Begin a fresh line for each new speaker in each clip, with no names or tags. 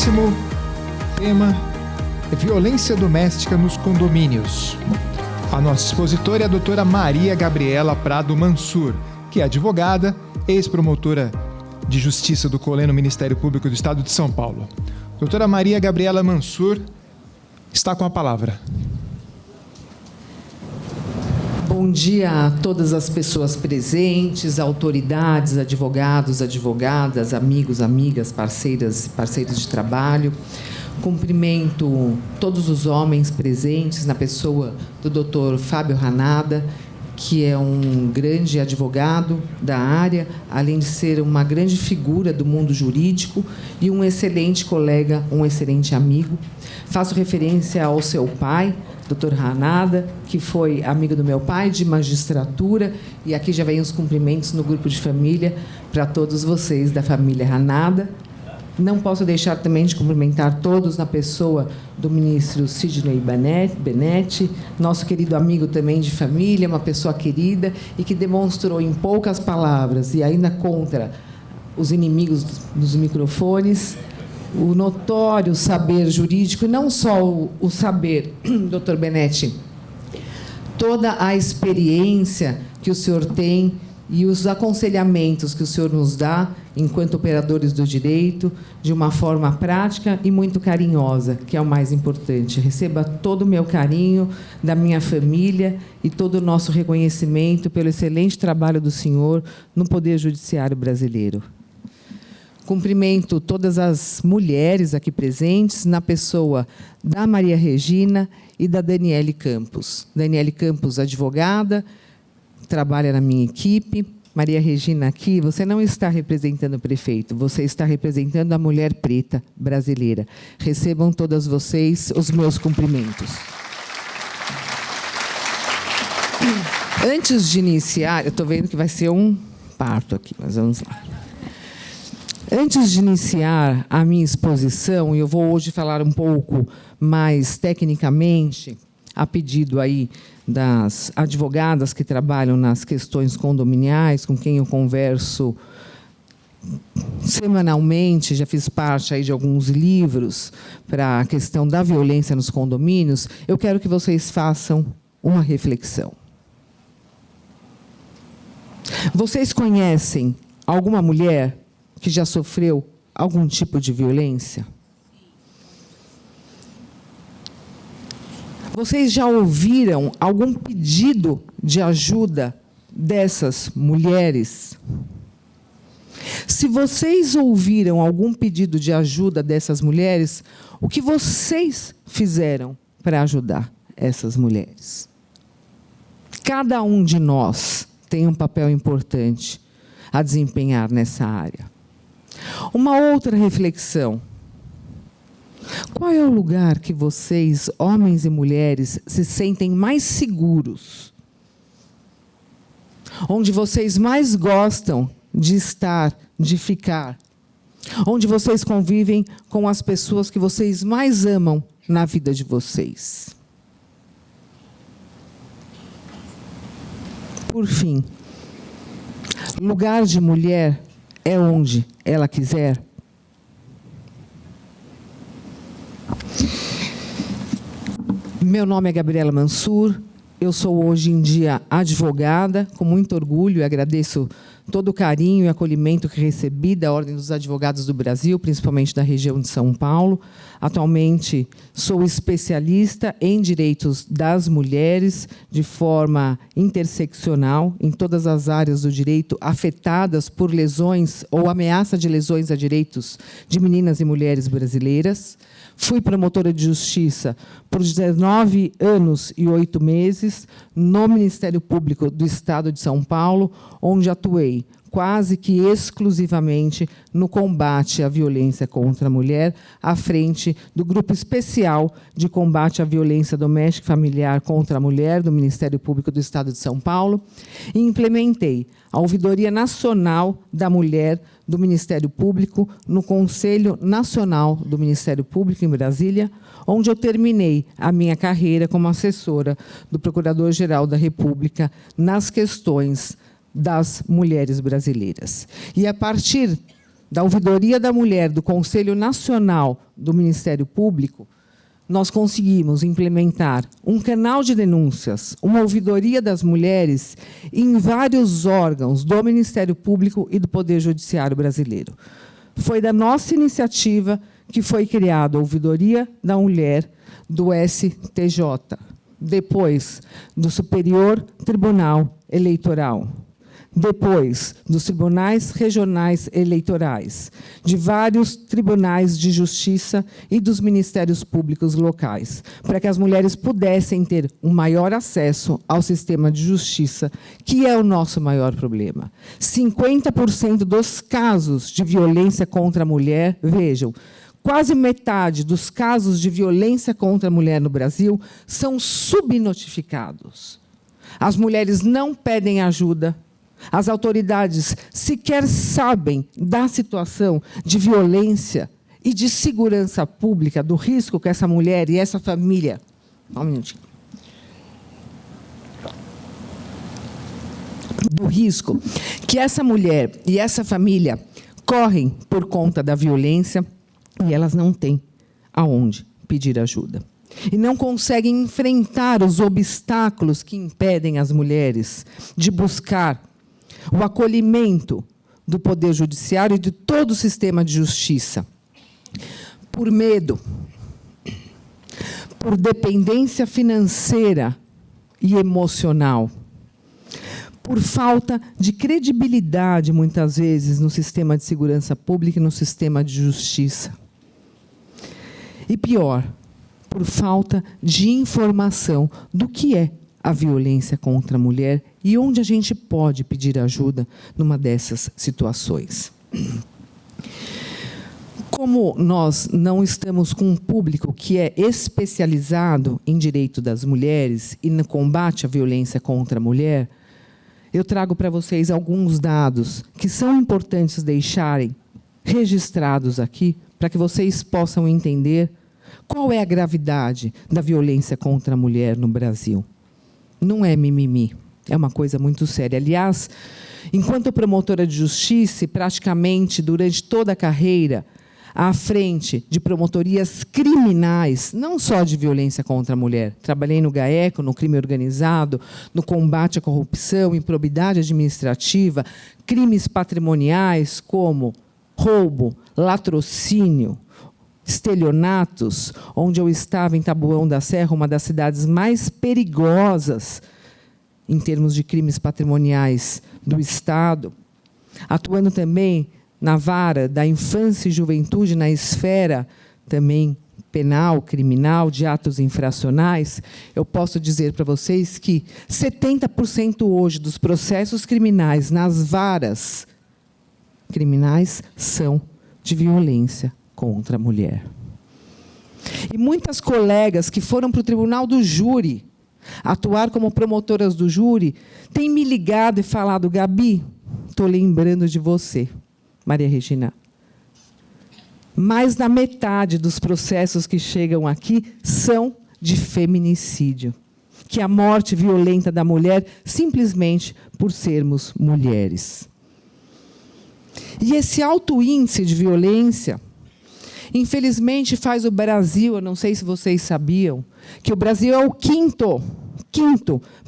próximo tema é violência doméstica nos condomínios. A nossa expositora é a doutora Maria Gabriela Prado Mansur, que é advogada, ex-promotora de Justiça do COLEN no Ministério Público do Estado de São Paulo. Doutora Maria Gabriela Mansur está com a palavra.
Bom dia a todas as pessoas presentes, autoridades, advogados, advogadas, amigos, amigas, parceiras e parceiros de trabalho. Cumprimento todos os homens presentes na pessoa do Dr. Fábio Ranada, que é um grande advogado da área, além de ser uma grande figura do mundo jurídico e um excelente colega, um excelente amigo. Faço referência ao seu pai, Dr. Ranada, que foi amigo do meu pai, de magistratura, e aqui já vem os cumprimentos no grupo de família para todos vocês da família Ranada. Não posso deixar também de cumprimentar todos na pessoa do ministro Sidney Benetti, nosso querido amigo também de família, uma pessoa querida e que demonstrou em poucas palavras e ainda contra os inimigos dos microfones o notório saber jurídico, e não só o saber, doutor Benetti, toda a experiência que o senhor tem e os aconselhamentos que o senhor nos dá, enquanto operadores do direito, de uma forma prática e muito carinhosa, que é o mais importante. Receba todo o meu carinho da minha família e todo o nosso reconhecimento pelo excelente trabalho do senhor no Poder Judiciário brasileiro. Cumprimento todas as mulheres aqui presentes, na pessoa da Maria Regina e da Daniele Campos. Daniele Campos, advogada, trabalha na minha equipe. Maria Regina, aqui, você não está representando o prefeito, você está representando a mulher preta brasileira. Recebam todas vocês os meus cumprimentos. Antes de iniciar, eu estou vendo que vai ser um parto aqui, mas vamos lá. Antes de iniciar a minha exposição, e eu vou hoje falar um pouco mais tecnicamente, a pedido aí das advogadas que trabalham nas questões condominiais, com quem eu converso semanalmente, já fiz parte aí de alguns livros para a questão da violência nos condomínios, eu quero que vocês façam uma reflexão. Vocês conhecem alguma mulher que já sofreu algum tipo de violência? Vocês já ouviram algum pedido de ajuda dessas mulheres? Se vocês ouviram algum pedido de ajuda dessas mulheres, o que vocês fizeram para ajudar essas mulheres? Cada um de nós tem um papel importante a desempenhar nessa área. Uma outra reflexão. Qual é o lugar que vocês, homens e mulheres, se sentem mais seguros? Onde vocês mais gostam de estar, de ficar? Onde vocês convivem com as pessoas que vocês mais amam na vida de vocês? Por fim, lugar de mulher é onde ela quiser? Meu nome é Gabriela Mansur, eu sou hoje em dia advogada, com muito orgulho, e agradeço todo o carinho e acolhimento que recebi da Ordem dos Advogados do Brasil, principalmente da região de São Paulo. Atualmente, sou especialista em direitos das mulheres, de forma interseccional, em todas as áreas do direito afetadas por lesões ou ameaça de lesões a direitos de meninas e mulheres brasileiras. Fui promotora de justiça por 19 anos e 8 meses no Ministério Público do Estado de São Paulo, onde atuei quase que exclusivamente no combate à violência contra a mulher, à frente do Grupo Especial de Combate à Violência Doméstica e Familiar contra a Mulher, do Ministério Público do Estado de São Paulo, e implementei a Ouvidoria Nacional da Mulher do Ministério Público no Conselho Nacional do Ministério Público, em Brasília, onde eu terminei a minha carreira como assessora do Procurador-Geral da República nas questões das mulheres brasileiras. E, a partir da Ouvidoria da Mulher do Conselho Nacional do Ministério Público, nós conseguimos implementar um canal de denúncias, uma ouvidoria das mulheres em vários órgãos do Ministério Público e do Poder Judiciário brasileiro. Foi da nossa iniciativa que foi criada a Ouvidoria da Mulher do STJ, depois do Superior Tribunal Eleitoral, depois dos tribunais regionais eleitorais, de vários tribunais de justiça e dos ministérios públicos locais, para que as mulheres pudessem ter um maior acesso ao sistema de justiça, que é o nosso maior problema. 50% dos casos de violência contra a mulher, vejam, quase metade dos casos de violência contra a mulher no Brasil são subnotificados. As mulheres não pedem ajuda. As autoridades sequer sabem da situação de violência e de segurança pública, do risco que essa mulher e essa família... Um minutinho. Do risco que essa mulher e essa família correm por conta da violência e elas não têm aonde pedir ajuda. E não conseguem enfrentar os obstáculos que impedem as mulheres de buscar o acolhimento do Poder Judiciário e de todo o sistema de justiça. Por medo, por dependência financeira e emocional, por falta de credibilidade, muitas vezes, no sistema de segurança pública e no sistema de justiça. E pior, por falta de informação do que é a violência contra a mulher e onde a gente pode pedir ajuda numa dessas situações. Como nós não estamos com um público que é especializado em direito das mulheres e no combate à violência contra a mulher, eu trago para vocês alguns dados que são importantes deixarem registrados aqui, para que vocês possam entender qual é a gravidade da violência contra a mulher no Brasil. Não é mimimi, é uma coisa muito séria. Aliás, enquanto promotora de justiça, e praticamente durante toda a carreira, à frente de promotorias criminais, não só de violência contra a mulher. Trabalhei no GAECO, no crime organizado, no combate à corrupção, improbidade administrativa, crimes patrimoniais como roubo, latrocínio, estelionatos, onde eu estava em Taboão da Serra, uma das cidades mais perigosas em termos de crimes patrimoniais do Estado, atuando também na vara da infância e juventude, na esfera também penal, criminal, de atos infracionais, eu posso dizer para vocês que 70% hoje dos processos criminais nas varas criminais são de violência contra a mulher. E muitas colegas que foram para o tribunal do júri, atuar como promotoras do júri, têm me ligado e falado: Gabi, estou lembrando de você, Maria Regina. Mais da metade dos processos que chegam aqui são de feminicídio, que é a morte violenta da mulher simplesmente por sermos mulheres. E esse alto índice de violência, infelizmente, faz o Brasil, eu não sei se vocês sabiam, que o Brasil é o quinto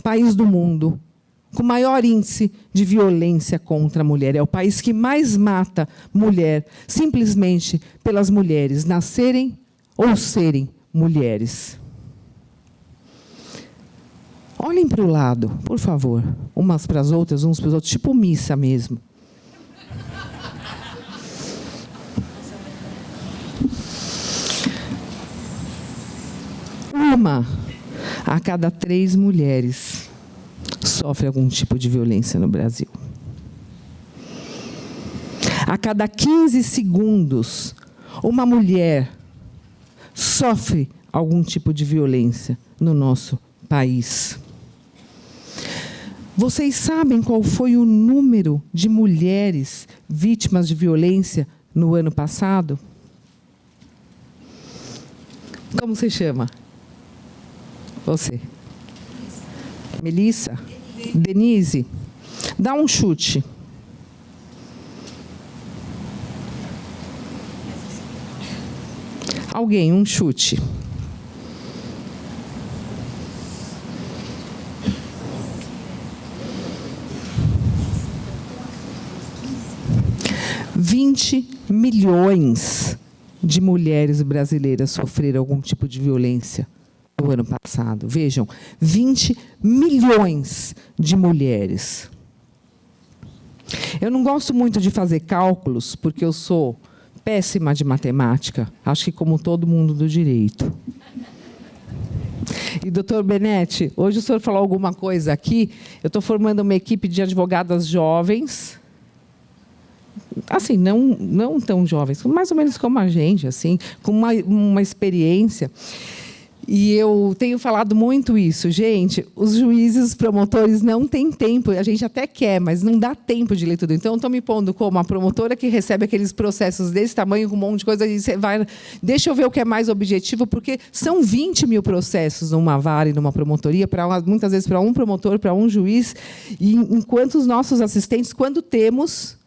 país do mundo com maior índice de violência contra a mulher. É o país que mais mata mulher, simplesmente pelas mulheres nascerem ou serem mulheres. Olhem para o lado, por favor, umas para as outras, uns para os outros, tipo missa mesmo. Uma a cada 3 mulheres sofre algum tipo de violência no Brasil. A cada 15 segundos, uma mulher sofre algum tipo de violência no nosso país. Vocês sabem qual foi o número de mulheres vítimas de violência no ano passado? Como se chama? Você. Melissa? Denise? Dá um chute. Alguém, um chute. $20 milhões de mulheres brasileiras sofreram algum tipo de violência no ano passado. Vejam, 20 milhões de mulheres. Eu não gosto muito de fazer cálculos, porque eu sou péssima de matemática, acho que como todo mundo do direito. E, doutor Benetti, hoje o senhor falou alguma coisa aqui, eu estou formando uma equipe de advogadas jovens, assim, não tão jovens, mais ou menos como a gente, assim, com uma experiência. E eu tenho falado muito isso. Gente, os juízes, os promotores não têm tempo. A gente até quer, mas não dá tempo de ler tudo. Então, estou me pondo como a promotora que recebe aqueles processos desse tamanho, com um monte de coisa, e você vai... Deixa eu ver o que é mais objetivo, porque são 20 mil processos numa vara e numa promotoria, muitas vezes para um promotor, para um juiz, e enquanto os nossos assistentes, quando temos,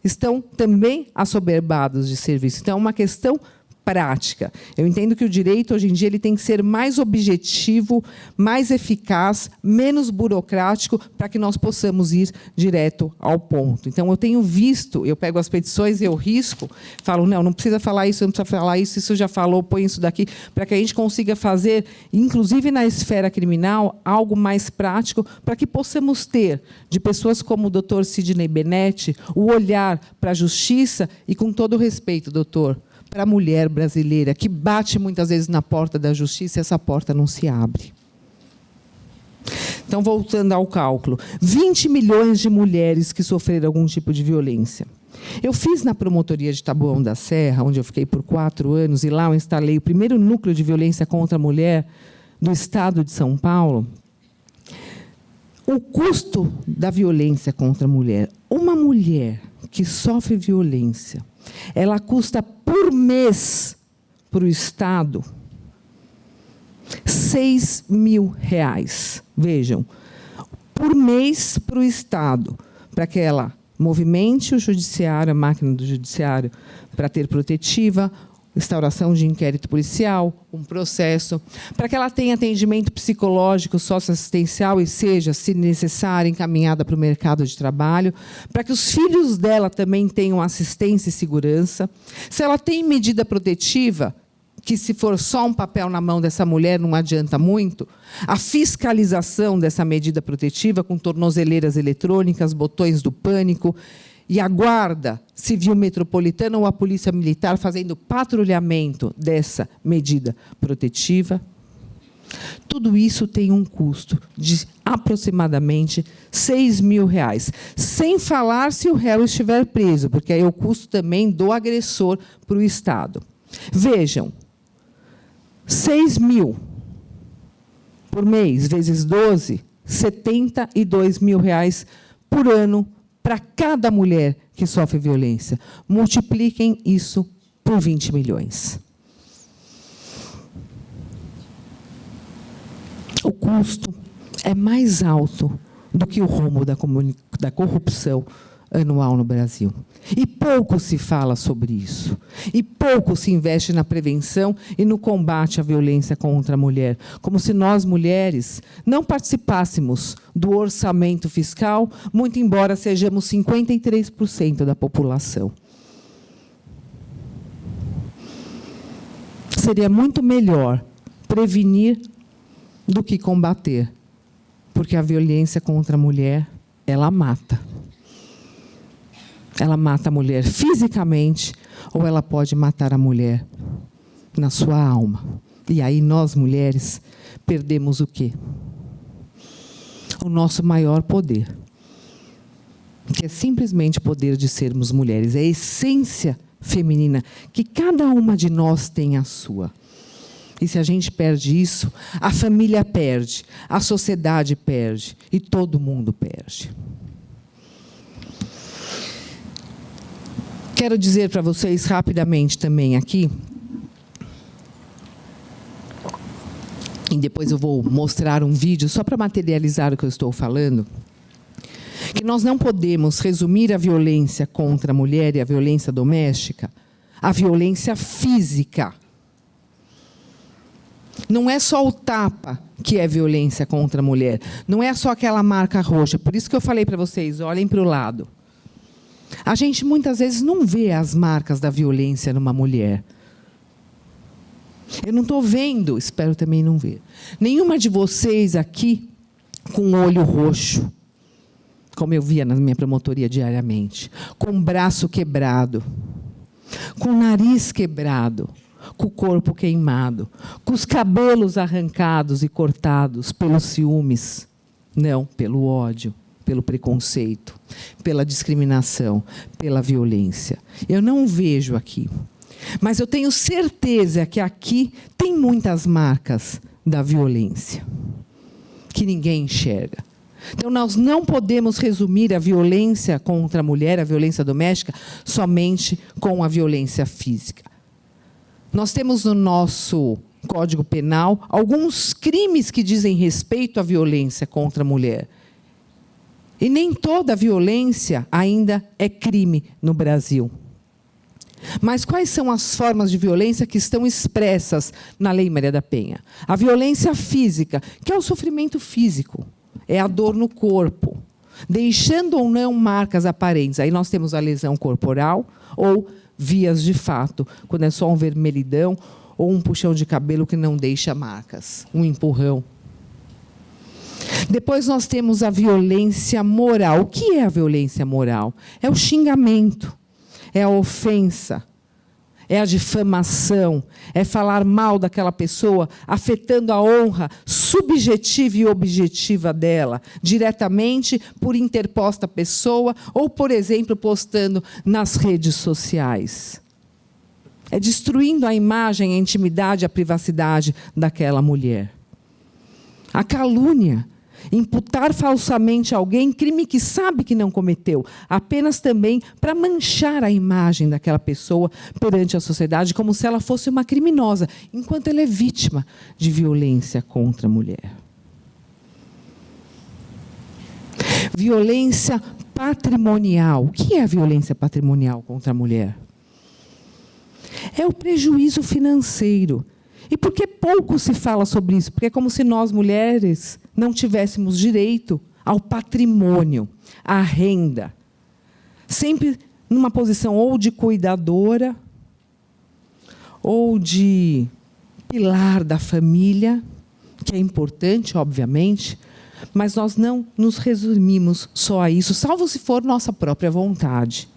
estão também assoberbados de serviço. Então, é uma questão prática. Eu entendo que o direito, hoje em dia, ele tem que ser mais objetivo, mais eficaz, menos burocrático, para que nós possamos ir direto ao ponto. Então, eu tenho visto, eu pego as petições, eu risco, falo, não precisa falar isso, não precisa falar isso já falou, põe isso daqui, para que a gente consiga fazer, inclusive na esfera criminal, algo mais prático, para que possamos ter, de pessoas como o doutor Sidney Benetti, o olhar para a justiça e, com todo o respeito, doutor, para a mulher brasileira, que bate muitas vezes na porta da justiça e essa porta não se abre. Então, voltando ao cálculo, 20 milhões de mulheres que sofreram algum tipo de violência. Eu fiz na promotoria de Taboão da Serra, onde eu fiquei por 4 anos, e lá eu instalei o primeiro núcleo de violência contra a mulher do estado de São Paulo. O custo da violência contra a mulher. Uma mulher que sofre violência, ela custa por mês para o Estado R$6 mil. Vejam, por mês para o Estado, para que ela movimente o judiciário, a máquina do judiciário, para ter protetiva, instauração de inquérito policial, um processo, para que ela tenha atendimento psicológico, socioassistencial e seja, se necessário, encaminhada para o mercado de trabalho, para que os filhos dela também tenham assistência e segurança. Se ela tem medida protetiva, que se for só um papel na mão dessa mulher não adianta muito, a fiscalização dessa medida protetiva com tornozeleiras eletrônicas, botões do pânico, e a Guarda Civil Metropolitana ou a Polícia Militar fazendo patrulhamento dessa medida protetiva. Tudo isso tem um custo de aproximadamente R$6 mil, sem falar se o réu estiver preso, porque aí é o custo também do agressor para o Estado. Vejam, 6 mil por mês, vezes 12, R$72 mil por ano, para cada mulher que sofre violência. Multipliquem isso por 20 milhões. O custo é mais alto do que o rombo da corrupção anual no Brasil. E pouco se fala sobre isso. E pouco se investe na prevenção e no combate à violência contra a mulher. Como se nós, mulheres, não participássemos do orçamento fiscal, muito embora sejamos 53% da população. Seria muito melhor prevenir do que combater, porque a violência contra a mulher, ela mata. Ela mata a mulher fisicamente ou ela pode matar a mulher na sua alma. E aí nós, mulheres, perdemos o quê? O nosso maior poder, que é simplesmente o poder de sermos mulheres. É a essência feminina que cada uma de nós tem a sua. E se a gente perde isso, a família perde, a sociedade perde e todo mundo perde. Quero dizer para vocês rapidamente também aqui, e depois eu vou mostrar um vídeo só para materializar o que eu estou falando, que nós não podemos resumir a violência contra a mulher e a violência doméstica à violência física. Não é só o tapa que é violência contra a mulher. Não é só aquela marca roxa. Por isso que eu falei para vocês, olhem para o lado. A gente muitas vezes não vê as marcas da violência numa mulher. Eu não estou vendo, espero também não ver, nenhuma de vocês aqui com o olho roxo, como eu via na minha promotoria diariamente, com o braço quebrado, com o nariz quebrado, com o corpo queimado, com os cabelos arrancados e cortados pelos ciúmes. Não, pelo ódio, pelo preconceito, pela discriminação, pela violência. Eu não vejo aqui. Mas eu tenho certeza que aqui tem muitas marcas da violência, que ninguém enxerga. Então, nós não podemos resumir a violência contra a mulher, a violência doméstica, somente com a violência física. Nós temos no nosso Código Penal alguns crimes que dizem respeito à violência contra a mulher. E nem toda violência ainda é crime no Brasil. Mas quais são as formas de violência que estão expressas na Lei Maria da Penha? A violência física, que é o sofrimento físico, é a dor no corpo, deixando ou não marcas aparentes. Aí nós temos a lesão corporal ou vias de fato, quando é só um vermelhidão ou um puxão de cabelo que não deixa marcas, um empurrão. Depois nós temos a violência moral. O que é a violência moral? É o xingamento. É a ofensa, é a difamação, é falar mal daquela pessoa, afetando a honra subjetiva e objetiva dela, diretamente por interposta pessoa, ou, por exemplo, postando nas redes sociais. É destruindo a imagem, a intimidade, a privacidade daquela mulher. A calúnia. Imputar falsamente a alguém crime que sabe que não cometeu, apenas também para manchar a imagem daquela pessoa perante a sociedade, como se ela fosse uma criminosa, enquanto ela é vítima de violência contra a mulher. Violência patrimonial. O que é a violência patrimonial contra a mulher? É o prejuízo financeiro. E por que pouco se fala sobre isso? Porque é como se nós, mulheres, não tivéssemos direito ao patrimônio, à renda. Sempre numa posição ou de cuidadora, ou de pilar da família, que é importante, obviamente, mas nós não nos resumimos só a isso, salvo se for nossa própria vontade.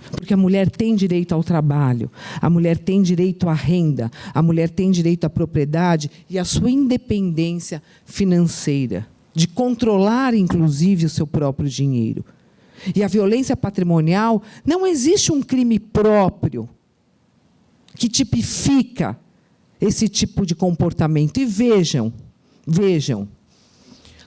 Porque a mulher tem direito ao trabalho, a mulher tem direito à renda, a mulher tem direito à propriedade e à sua independência financeira, de controlar, inclusive, o seu próprio dinheiro. E a violência patrimonial, não existe um crime próprio que tipifica esse tipo de comportamento. E vejam,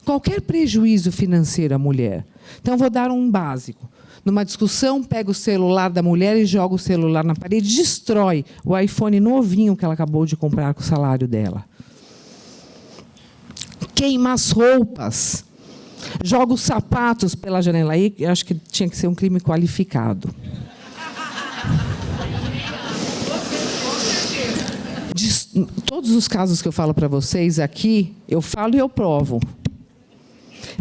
qualquer prejuízo financeiro à mulher. Então, vou dar um básico. Numa discussão, pega o celular da mulher e joga o celular na parede, destrói o iPhone novinho que ela acabou de comprar com o salário dela. Queima as roupas, joga os sapatos pela janela. Aí, eu acho que tinha que ser um crime qualificado. Todos os casos que eu falo para vocês aqui, eu falo e eu provo.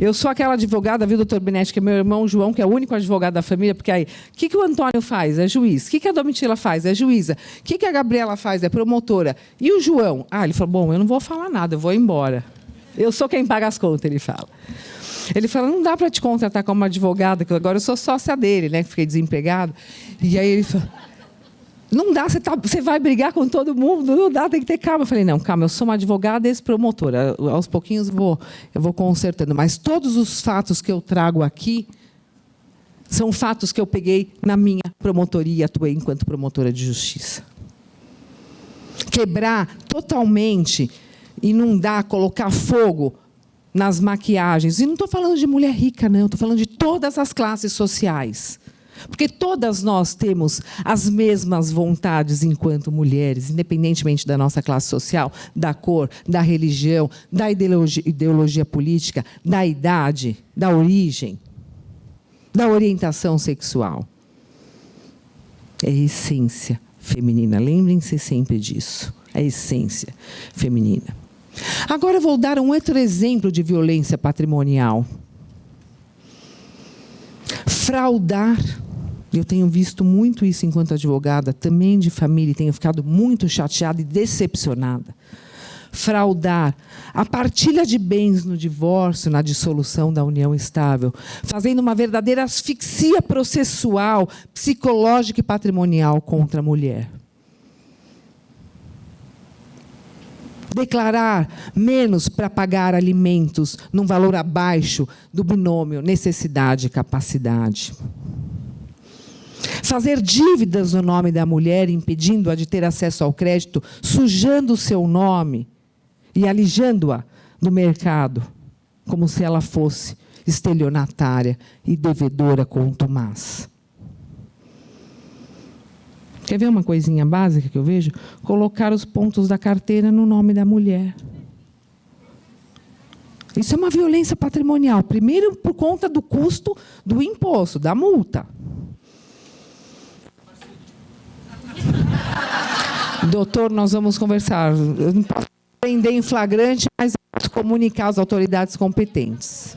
Eu sou aquela advogada, viu, doutor Benetti, que é meu irmão João, que é o único advogado da família, porque aí, o que o Antônio faz? É juiz. O que a Domitila faz? É juíza. O que a Gabriela faz? É promotora. E o João? Ele falou, bom, eu não vou falar nada, eu vou embora. Eu sou quem paga as contas, ele fala. Ele fala, não dá para te contratar como advogada, que agora eu sou sócia dele, né, que fiquei desempregado. E aí ele falou, não dá, você vai brigar com todo mundo, não dá, tem que ter calma. Eu falei, não, calma, eu sou uma advogada e ex-promotora. Aos pouquinhos eu vou consertando. Mas todos os fatos que eu trago aqui são fatos que eu peguei na minha promotoria e atuei enquanto promotora de justiça. Quebrar totalmente, inundar, colocar fogo nas maquiagens. E não estou falando de mulher rica, não. Estou falando de todas as classes sociais. Porque todas nós temos as mesmas vontades enquanto mulheres, independentemente da nossa classe social, da cor, da religião, da ideologia política, da idade, da origem, da orientação sexual. É a essência feminina. Lembrem-se sempre disso. a essência feminina. Agora eu vou dar um outro exemplo de violência patrimonial. Fraudar. Eu tenho visto muito isso enquanto advogada, também de família, e tenho ficado muito chateada e decepcionada. Fraudar a partilha de bens no divórcio, na dissolução da união estável, fazendo uma verdadeira asfixia processual, psicológica e patrimonial contra a mulher. Declarar menos para pagar alimentos num valor abaixo do binômio necessidade e capacidade. Fazer dívidas no nome da mulher, impedindo-a de ter acesso ao crédito, sujando o seu nome e alijando-a do mercado, como se ela fosse estelionatária e devedora contumaz. Quer ver uma coisinha básica que eu vejo? Colocar os pontos da carteira no nome da mulher. Isso é uma violência patrimonial. Primeiro, por conta do custo do imposto, da multa. Doutor, nós vamos conversar. Eu não posso prender em flagrante, mas eu posso comunicar às autoridades competentes.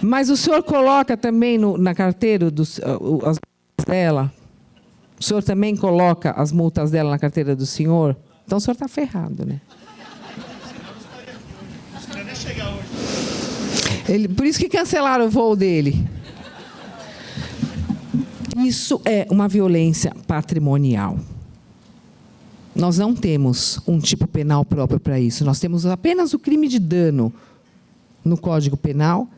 Mas o senhor coloca também na carteira as multas dela? O senhor também coloca as multas dela na carteira do senhor? Então o senhor está ferrado, né? Por isso que cancelaram o voo dele. Isso é uma violência patrimonial. Nós não temos um tipo penal próprio para isso. Nós temos apenas o crime de dano no Código Penal,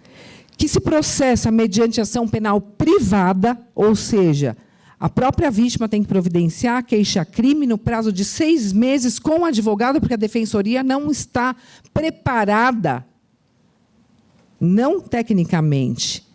que se processa mediante ação penal privada, ou seja, a própria vítima tem que providenciar a queixa-crime no prazo de 6 meses com o advogado, porque a defensoria não está preparada, não tecnicamente,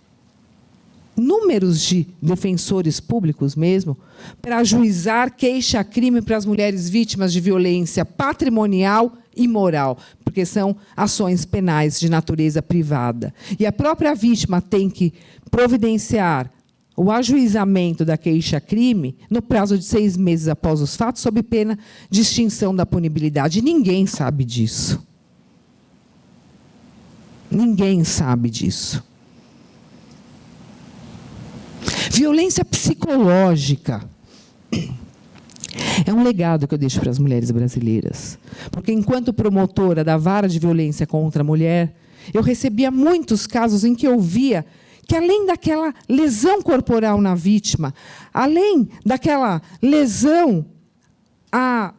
números de defensores públicos mesmo, para ajuizar queixa-crime para as mulheres vítimas de violência patrimonial e moral, porque são ações penais de natureza privada. E a própria vítima tem que providenciar o ajuizamento da queixa-crime no prazo de 6 meses após os fatos, sob pena de extinção da punibilidade. E ninguém sabe disso. Ninguém sabe disso. Violência psicológica é um legado que eu deixo para as mulheres brasileiras. Porque, enquanto promotora da vara de violência contra a mulher, eu recebia muitos casos em que eu via que, além daquela lesão corporal na vítima, além daquela lesão à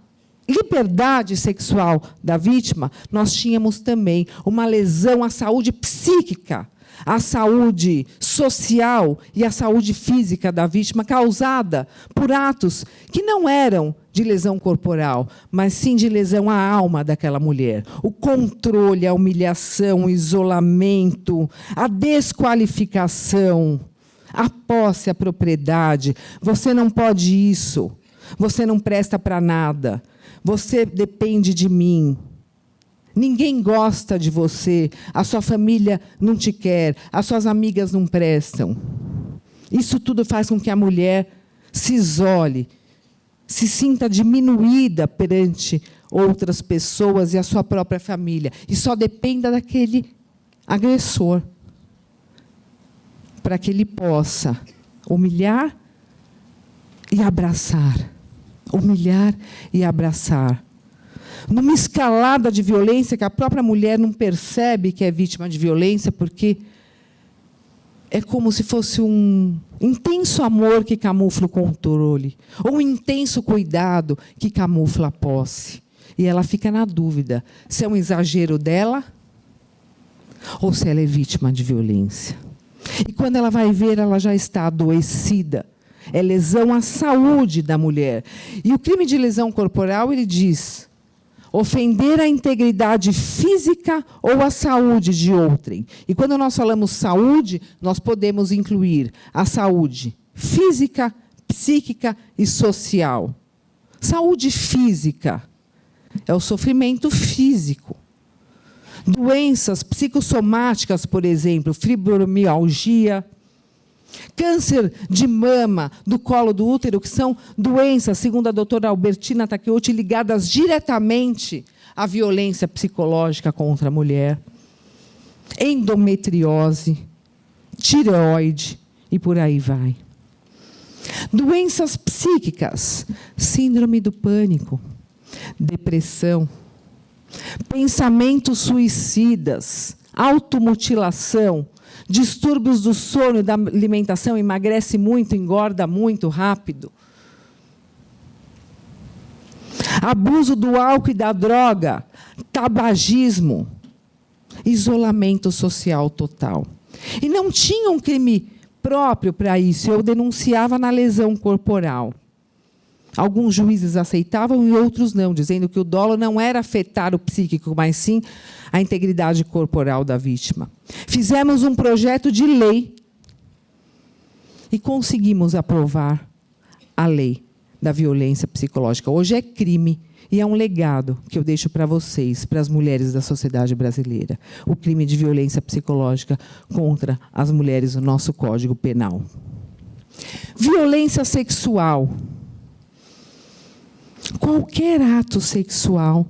liberdade sexual da vítima, nós tínhamos também uma lesão à saúde psíquica, à saúde social e à saúde física da vítima, causada por atos que não eram de lesão corporal, mas sim de lesão à alma daquela mulher. O controle, a humilhação, o isolamento, a desqualificação, a posse, a propriedade. Você não pode isso. Você não presta para nada. Você depende de mim. Ninguém gosta de você, a sua família não te quer, as suas amigas não prestam. Isso tudo faz com que a mulher se isole, se sinta diminuída perante outras pessoas e a sua própria família, e só dependa daquele agressor, para que ele possa humilhar e abraçar. Humilhar e abraçar. Numa escalada de violência que a própria mulher não percebe que é vítima de violência, porque é como se fosse um intenso amor que camufla o controle, ou um intenso cuidado que camufla a posse. E ela fica na dúvida se é um exagero dela ou se ela é vítima de violência. E quando ela vai ver, ela já está adoecida. É lesão à saúde da mulher. E o crime de lesão corporal, ele diz: ofender a integridade física ou a saúde de outrem. E quando nós falamos saúde, nós podemos incluir a saúde física, psíquica e social. Saúde física é o sofrimento físico. Doenças psicossomáticas, por exemplo, fibromialgia, Câncer de mama, do colo do útero, que são doenças, segundo a doutora Albertina Takeuchi, ligadas diretamente à violência psicológica contra a mulher. Endometriose, tireoide e por aí vai. Doenças psíquicas, síndrome do pânico, depressão, pensamentos suicidas, automutilação, distúrbios do sono e da alimentação, emagrece muito, engorda muito rápido. Abuso do álcool e da droga, tabagismo, isolamento social total. E não tinha um crime próprio para isso, eu denunciava na lesão corporal. Alguns juízes aceitavam e outros não, dizendo que o dolo não era afetar o psíquico, mas sim a integridade corporal da vítima. Fizemos um projeto de lei e conseguimos aprovar a lei da violência psicológica. Hoje é crime e é um legado que eu deixo para vocês, para as mulheres da sociedade brasileira. O crime de violência psicológica contra as mulheres no nosso Código Penal. Violência sexual. Qualquer ato sexual,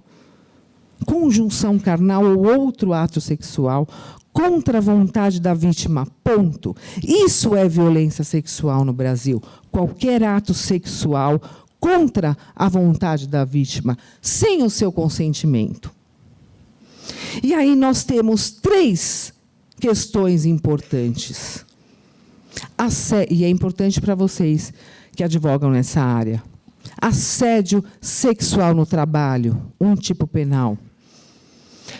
conjunção carnal ou outro ato sexual, contra a vontade da vítima, ponto. Isso é violência sexual no Brasil. Qualquer ato sexual contra a vontade da vítima, sem o seu consentimento. E aí nós temos 3 questões importantes. E é importante para vocês que advogam nessa área. Assédio sexual no trabalho, um tipo penal.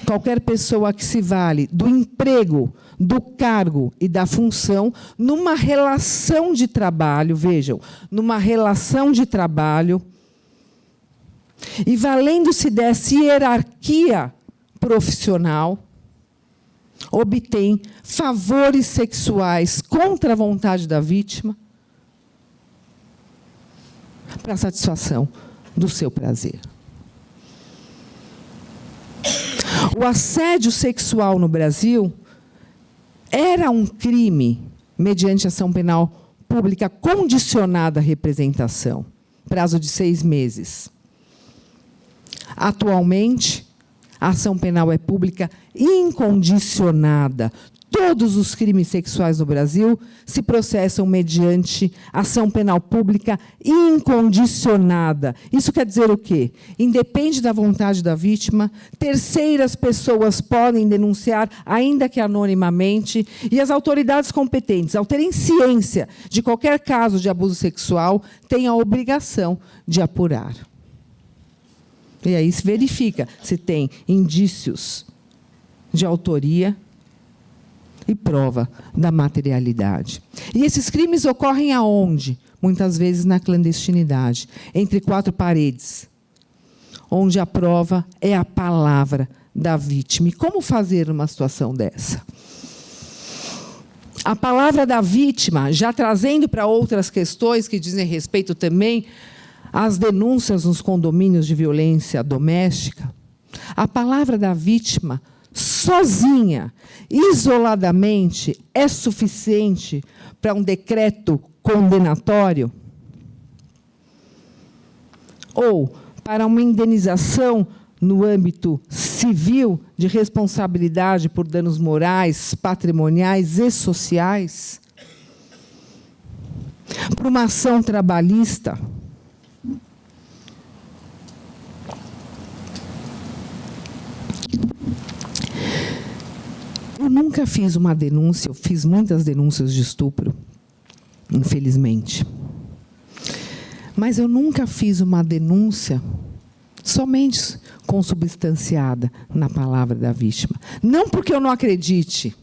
Qualquer pessoa que se vale do emprego, do cargo e da função numa relação de trabalho, vejam, numa relação de trabalho, e valendo-se dessa hierarquia profissional, obtém favores sexuais contra a vontade da vítima para a satisfação do seu prazer. O assédio sexual no Brasil era um crime mediante ação penal pública condicionada à representação, prazo de 6 meses. Atualmente, a ação penal é pública incondicionada. Todos os crimes sexuais no Brasil se processam mediante ação penal pública incondicionada. Isso quer dizer o quê? Independe da vontade da vítima, terceiras pessoas podem denunciar, ainda que anonimamente, e as autoridades competentes, ao terem ciência de qualquer caso de abuso sexual, têm a obrigação de apurar. E aí se verifica se tem indícios de autoria e prova da materialidade. E esses crimes ocorrem aonde? Muitas vezes na clandestinidade, entre 4 paredes, onde a prova é a palavra da vítima. E como fazer numa situação dessa? A palavra da vítima, já trazendo para outras questões que dizem respeito também às denúncias nos condomínios de violência doméstica, a palavra da vítima sozinha, isoladamente, é suficiente para um decreto condenatório? Ou para uma indenização no âmbito civil de responsabilidade por danos morais, patrimoniais e sociais? Para uma ação trabalhista? Eu nunca fiz uma denúncia, eu fiz muitas denúncias de estupro, infelizmente. Mas eu nunca fiz uma denúncia somente consubstanciada na palavra da vítima. Não porque eu não acredite,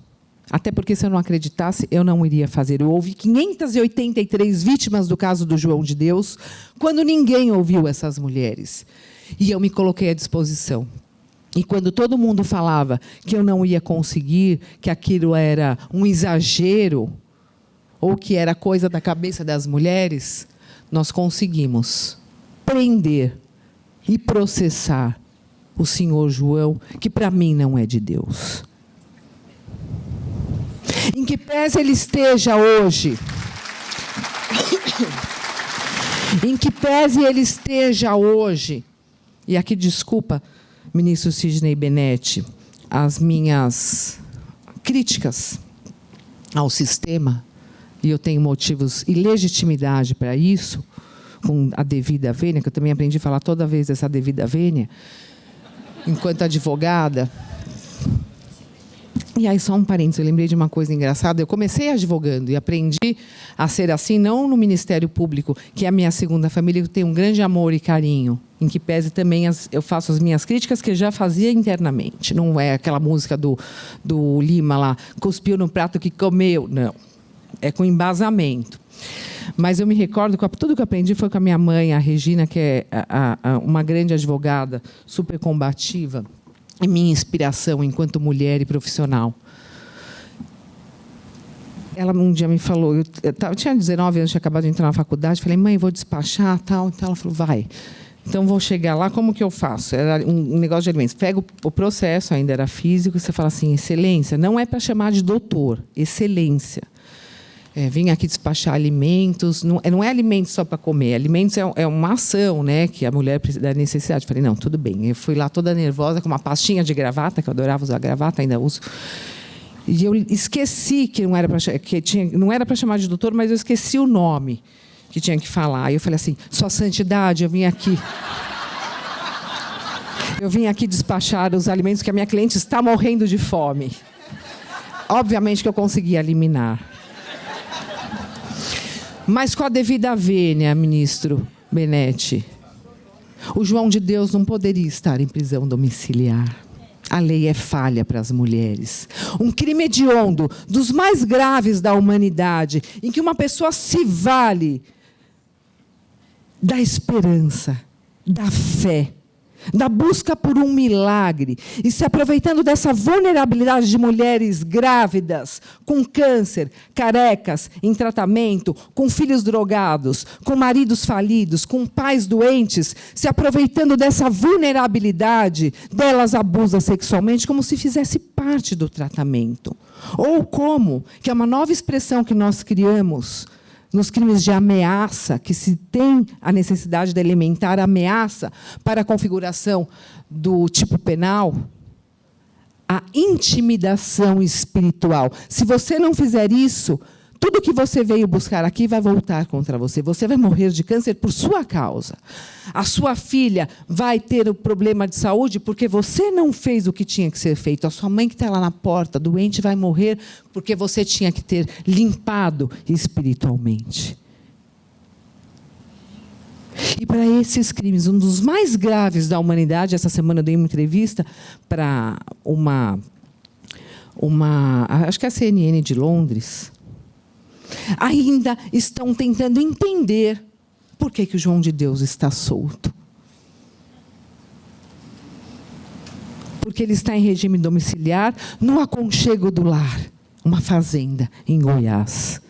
até porque se eu não acreditasse, eu não iria fazer. Eu ouvi 583 vítimas do caso do João de Deus, quando ninguém ouviu essas mulheres. E eu me coloquei à disposição. E quando todo mundo falava que eu não ia conseguir, que aquilo era um exagero, ou que era coisa da cabeça das mulheres, nós conseguimos prender e processar o senhor João, que para mim não é de Deus. Em que pese ele esteja hoje, em que pese ele esteja hoje, e aqui desculpa, ministro Sidney Benetti, as minhas críticas ao sistema, e eu tenho motivos e legitimidade para isso, com a devida vênia, que eu também aprendi a falar toda vez dessa devida vênia, enquanto advogada. E aí, só um parênteses, eu lembrei de uma coisa engraçada. Eu comecei advogando e aprendi a ser assim, não no Ministério Público, que é a minha segunda família, que tem um grande amor e carinho, em que pese também eu faço as minhas críticas, que eu já fazia internamente. Não é aquela música do Lima lá, cuspiu no prato que comeu. Não, é com embasamento. Mas eu me recordo que tudo que eu aprendi foi com a minha mãe, a Regina, que é uma grande advogada, super combativa, e minha inspiração enquanto mulher e profissional. Ela um dia me falou, eu tinha 19 anos, tinha acabado de entrar na faculdade, falei, mãe, vou despachar, tal. Então ela falou, vai. Então vou chegar lá, como que eu faço? Era um negócio de alimentos. Pega o processo, ainda era físico, e você fala assim, excelência, não é para chamar de doutor, excelência. Vim aqui despachar alimentos, não é alimentos só para comer, alimentos é uma ação, né, que a mulher precisa da necessidade. Falei, não, tudo bem. Eu fui lá toda nervosa, com uma pastinha de gravata, que eu adorava usar gravata, ainda uso. E eu esqueci que não era para chamar de doutor, mas eu esqueci o nome que tinha que falar. Aí eu falei assim, Sua Santidade, eu vim aqui despachar os alimentos que a minha cliente está morrendo de fome. Obviamente que eu consegui eliminar. Mas com a devida vênia, ministro Benetti, o João de Deus não poderia estar em prisão domiciliar. A lei é falha para as mulheres. Um crime hediondo, dos mais graves da humanidade, em que uma pessoa se vale da esperança, da fé, da busca por um milagre, e se aproveitando dessa vulnerabilidade de mulheres grávidas, com câncer, carecas, em tratamento, com filhos drogados, com maridos falidos, com pais doentes, se aproveitando dessa vulnerabilidade, delas abusa sexualmente como se fizesse parte do tratamento. Ou como, que é uma nova expressão que nós criamos, nos crimes de ameaça, que se tem a necessidade de elementar ameaça para a configuração do tipo penal, a intimidação espiritual. Se você não fizer isso, tudo que você veio buscar aqui vai voltar contra você. Você vai morrer de câncer por sua causa. A sua filha vai ter o problema de saúde porque você não fez o que tinha que ser feito. A sua mãe que está lá na porta, doente, vai morrer porque você tinha que ter limpado espiritualmente. E para esses crimes, um dos mais graves da humanidade, essa semana eu dei uma entrevista para acho que é a CNN de Londres, ainda estão tentando entender por que o João de Deus está solto. Porque ele está em regime domiciliar, no aconchego do lar, uma fazenda em Goiás.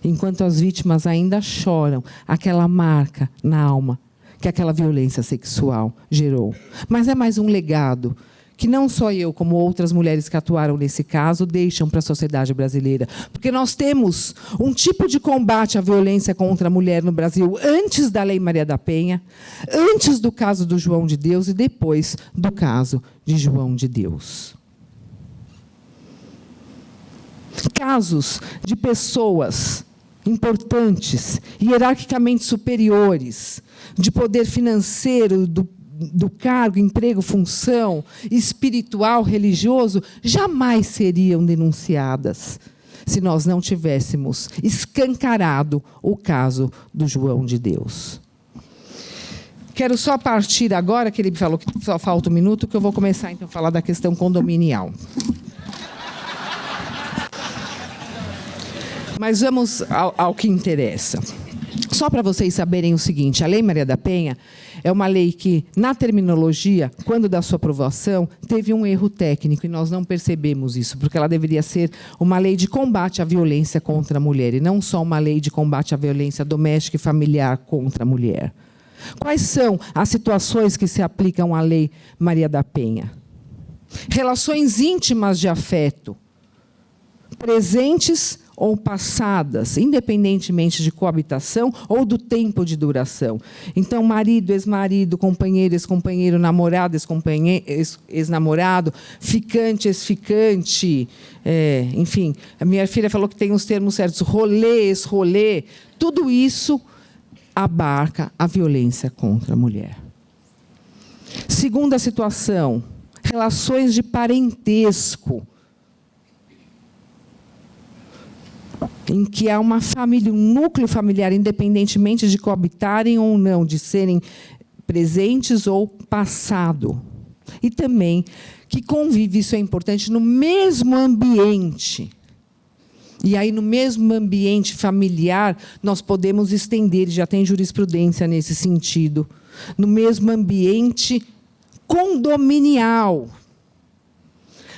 Enquanto as vítimas ainda choram aquela marca na alma que aquela violência sexual gerou. Mas é mais um legado que não só eu, como outras mulheres que atuaram nesse caso, deixam para a sociedade brasileira. Porque nós temos um tipo de combate à violência contra a mulher no Brasil antes da Lei Maria da Penha, antes do caso do João de Deus e depois do caso de João de Deus. Casos de pessoas importantes, hierarquicamente superiores, de poder financeiro, do cargo, emprego, função, espiritual, religioso, jamais seriam denunciadas se nós não tivéssemos escancarado o caso do João de Deus. Quero só partir agora, que ele falou que só falta um minuto, que eu vou começar então a falar da questão condominial. Mas vamos ao que interessa. Só para vocês saberem o seguinte, a Lei Maria da Penha é uma lei que, na terminologia, quando da sua aprovação, teve um erro técnico, e nós não percebemos isso, porque ela deveria ser uma lei de combate à violência contra a mulher, e não só uma lei de combate à violência doméstica e familiar contra a mulher. Quais são as situações que se aplicam à Lei Maria da Penha? Relações íntimas de afeto, presentes ou passadas, independentemente de coabitação ou do tempo de duração. Então, marido, ex-marido, companheiro, ex-companheiro, namorado, ex-namorado, ficante, ex-ficante, enfim, a minha filha falou que tem os termos certos, rolê, ex-rolê, tudo isso abarca a violência contra a mulher. Segunda situação, relações de parentesco, em que há uma família, um núcleo familiar, independentemente de coabitarem ou não, de serem presentes ou passado. E também que convive, isso é importante, no mesmo ambiente. E aí, no mesmo ambiente familiar, nós podemos estender, já tem jurisprudência nesse sentido, no mesmo ambiente condominial,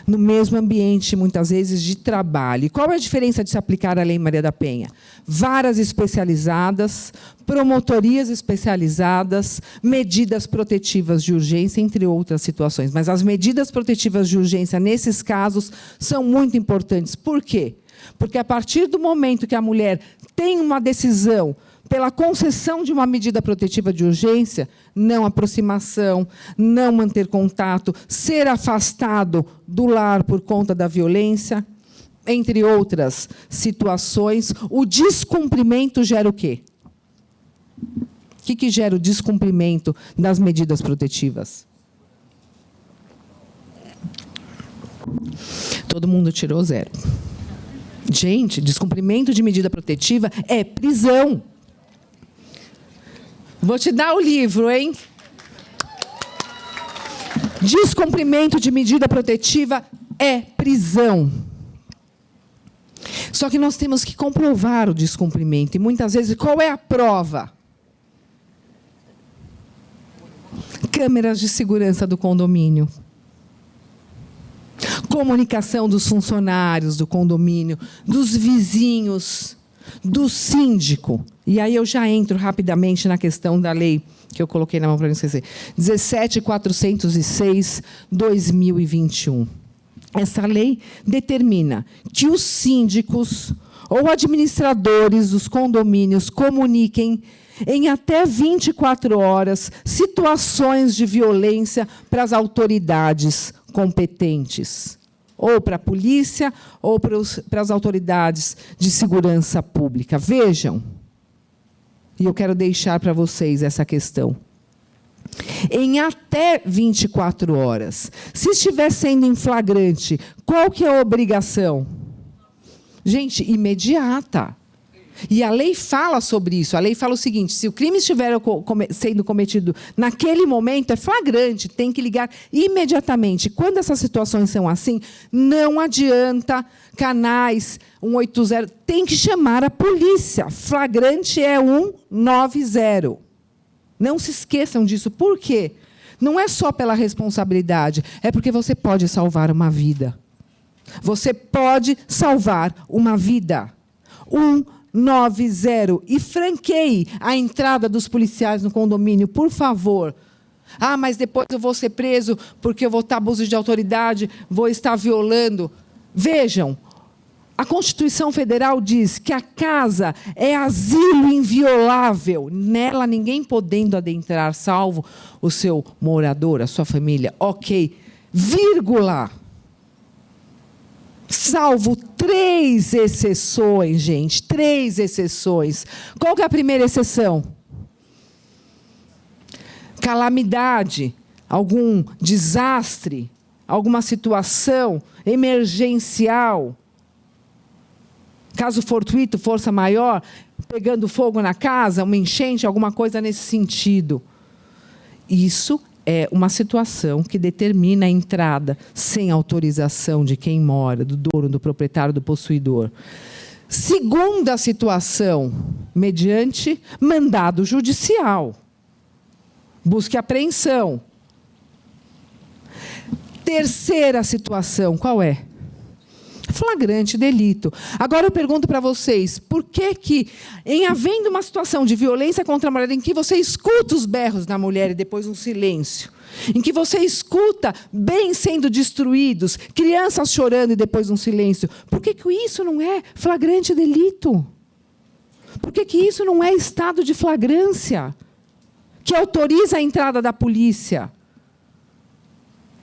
no mesmo ambiente, muitas vezes, de trabalho. E qual é a diferença de se aplicar a Lei Maria da Penha? Varas especializadas, promotorias especializadas, medidas protetivas de urgência, entre outras situações. Mas as medidas protetivas de urgência, nesses casos, são muito importantes. Por quê? Porque, a partir do momento que a mulher tem uma decisão pela concessão de uma medida protetiva de urgência, não aproximação, não manter contato, ser afastado do lar por conta da violência, entre outras situações, o descumprimento gera o quê? O que gera o descumprimento das medidas protetivas? Todo mundo tirou 0. Gente, descumprimento de medida protetiva é prisão. Vou te dar o livro, hein? Descumprimento de medida protetiva é prisão. Só que nós temos que comprovar o descumprimento. E, muitas vezes, qual é a prova? Câmeras de segurança do condomínio. Comunicação dos funcionários do condomínio, dos vizinhos, do síndico. E aí eu já entro rapidamente na questão da lei, que eu coloquei na mão para não esquecer. 17.406/2021. Essa lei determina que os síndicos ou administradores dos condomínios comuniquem em até 24 horas situações de violência para as autoridades competentes, ou para a polícia, ou para as autoridades de segurança pública. Vejam, e eu quero deixar para vocês essa questão. Em até 24 horas. Se estiver sendo em flagrante, qual que é a obrigação? Gente, imediata. E a lei fala sobre isso. A lei fala o seguinte: se o crime estiver sendo cometido naquele momento, é flagrante, tem que ligar imediatamente. Quando essas situações são assim, não adianta canais 180, tem que chamar a polícia. Flagrante é 190. Não se esqueçam disso. Por quê? Não é só pela responsabilidade, é porque você pode salvar uma vida. Você pode salvar uma vida. 190. E franqueie a entrada dos policiais no condomínio, por favor. Ah, mas depois eu vou ser preso porque eu vou estar abuso de autoridade, vou estar violando. Vejam, a Constituição Federal diz que a casa é asilo inviolável. Nela, ninguém podendo adentrar, salvo o seu morador, a sua família. Ok, vírgula. Salvo 3 exceções, gente. 3 exceções. Qual que é a primeira exceção? Calamidade, algum desastre, alguma situação emergencial. Caso fortuito, força maior, pegando fogo na casa, uma enchente, alguma coisa nesse sentido. Isso é uma situação que determina a entrada sem autorização de quem mora, do dono, do proprietário, do possuidor. Segunda situação, mediante mandado judicial. Busca e apreensão. Terceira situação, qual é? flagrante delito. Agora eu pergunto para vocês, por que, em havendo uma situação de violência contra a mulher, em que você escuta os berros da mulher e depois um silêncio, em que você escuta bens sendo destruídos, crianças chorando e depois um silêncio, por que isso não é flagrante delito? Por que isso não é estado de flagrância que autoriza a entrada da polícia?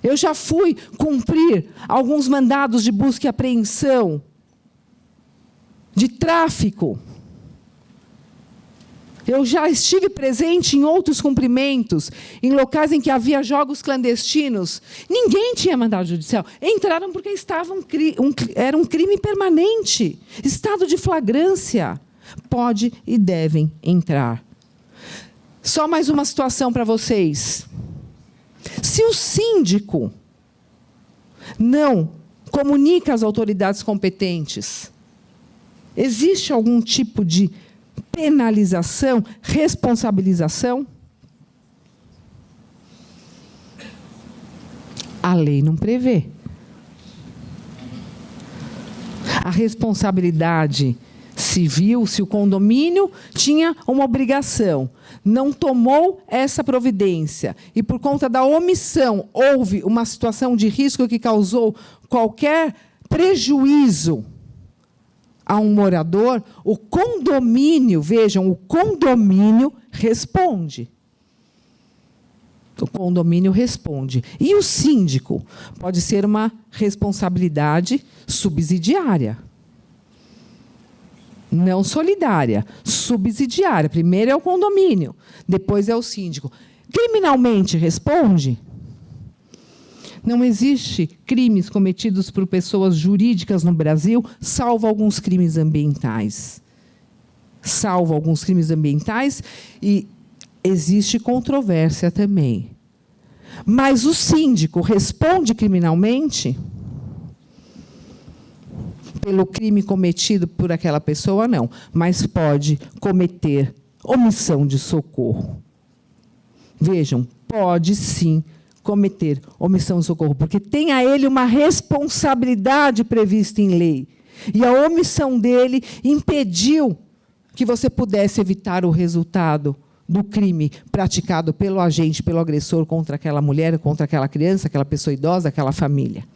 Eu já fui cumprir alguns mandados de busca e apreensão, de tráfico. Eu já estive presente em outros cumprimentos, em locais em que havia jogos clandestinos. Ninguém tinha mandado judicial. Entraram porque era um crime permanente. Estado de flagrância. Pode e devem entrar. Só mais uma situação para vocês. Se o síndico não comunica às autoridades competentes, existe algum tipo de penalização, responsabilização? A lei não prevê. A responsabilidade civil, se o condomínio tinha uma obrigação, não tomou essa providência e, por conta da omissão, houve uma situação de risco que causou qualquer prejuízo a um morador, o condomínio, vejam, o condomínio responde. O condomínio responde. E o síndico? Pode ser uma responsabilidade subsidiária. Não solidária, subsidiária. Primeiro é o condomínio, depois é o síndico. Criminalmente responde? Não existe crimes cometidos por pessoas jurídicas no Brasil, salvo alguns crimes ambientais. Salvo alguns crimes ambientais, e existe controvérsia também. Mas o síndico responde criminalmente? Pelo crime cometido por aquela pessoa, não. Mas pode cometer omissão de socorro. Vejam, pode sim cometer omissão de socorro, porque tem a ele uma responsabilidade prevista em lei. E a omissão dele impediu que você pudesse evitar o resultado do crime praticado pelo agente, pelo agressor contra aquela mulher, contra aquela criança, aquela pessoa idosa, aquela família.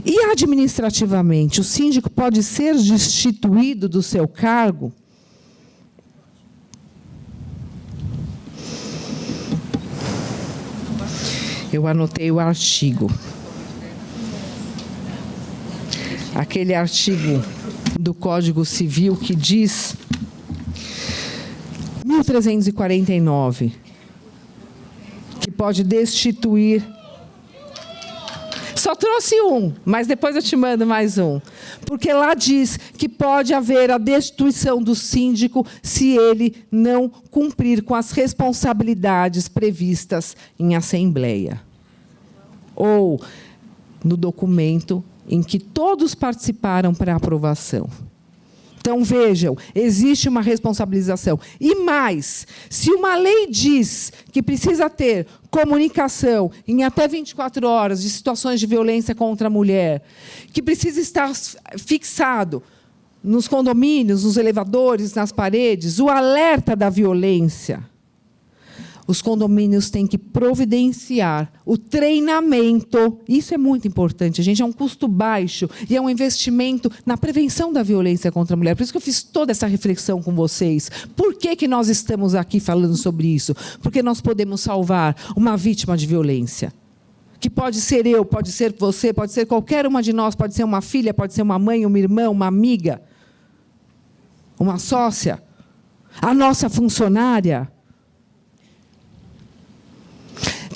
E administrativamente, o síndico pode ser destituído do seu cargo? Eu anotei o artigo. Aquele artigo do Código Civil que diz 1349, que pode destituir. Só trouxe um, mas depois eu te mando mais um. Porque lá diz que pode haver a destituição do síndico se ele não cumprir com as responsabilidades previstas em assembleia. Ou no documento em que todos participaram para aprovação. Então, vejam, existe uma responsabilização. E mais, se uma lei diz que precisa ter comunicação em até 24 horas de situações de violência contra a mulher, que precisa estar fixado nos condomínios, nos elevadores, nas paredes, o alerta da violência, os condomínios têm que providenciar o treinamento. Isso é muito importante, gente. É um custo baixo e é um investimento na prevenção da violência contra a mulher. Por isso que eu fiz toda essa reflexão com vocês. Por que nós estamos aqui falando sobre isso? Porque nós podemos salvar uma vítima de violência. Que pode ser eu, pode ser você, pode ser qualquer uma de nós, pode ser uma filha, pode ser uma mãe, uma irmã, uma amiga, uma sócia, a nossa funcionária.